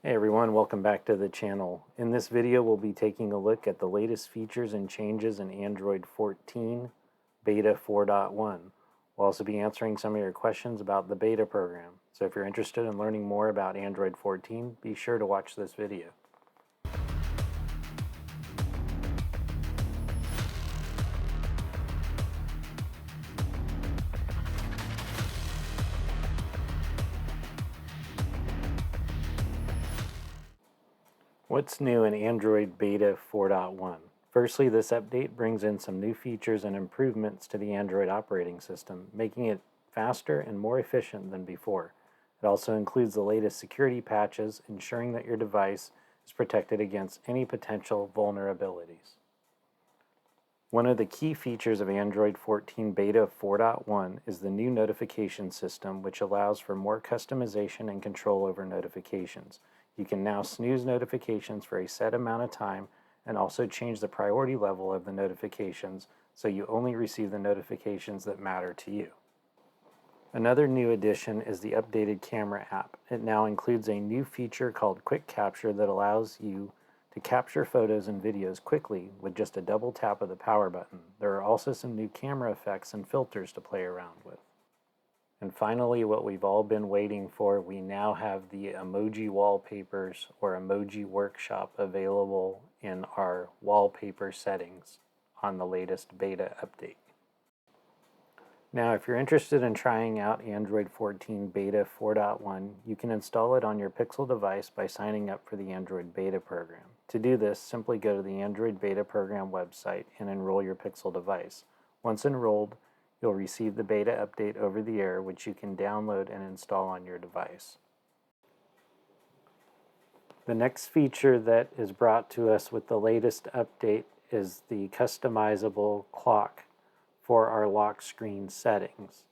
Hey everyone, welcome back to the channel. In this video we'll be taking a look at the latest features and changes in Android 14 Beta 4.1. We'll also be answering some of your questions about the beta program. So if you're interested in learning more about Android 14, be sure to watch this video. What's new in Android Beta 4.1? Firstly, this update brings in some new features and improvements to the Android operating system, making it faster and more efficient than before. It also includes the latest security patches, ensuring that your device is protected against any potential vulnerabilities. One of the key features of Android 14 Beta 4.1 is the new notification system, which allows for more customization and control over notifications. You can now snooze notifications for a set amount of time and also change the priority level of the notifications so you only receive the notifications that matter to you. Another new addition is the updated camera app. It now includes a new feature called Quick Capture that allows you to capture photos and videos quickly with just a double tap of the power button. There are also some new camera effects and filters to play around with. And finally, what we've all been waiting for, we now have the emoji wallpapers or emoji workshop available in our wallpaper settings on the latest beta update. Now, if you're interested in trying out Android 14 Beta 4.1, you can install it on your Pixel device by signing up for the Android Beta program. To do this, simply go to the Android Beta program website and enroll your Pixel device. Once enrolled, you'll receive the beta update over the air, which you can download and install on your device. The next feature that is brought to us with the latest update is the customizable clock for our lock screen settings.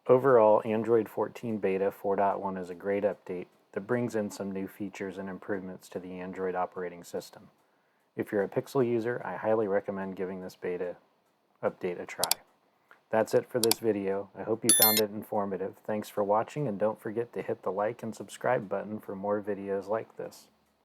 Overall, Android 14 Beta 4.1 is a great update that brings in some new features and improvements to the Android operating system. If you're a Pixel user, I highly recommend giving this beta update a try. That's it for this video. I hope you found it informative. Thanks for watching, and don't forget to hit the like and subscribe button for more videos like this.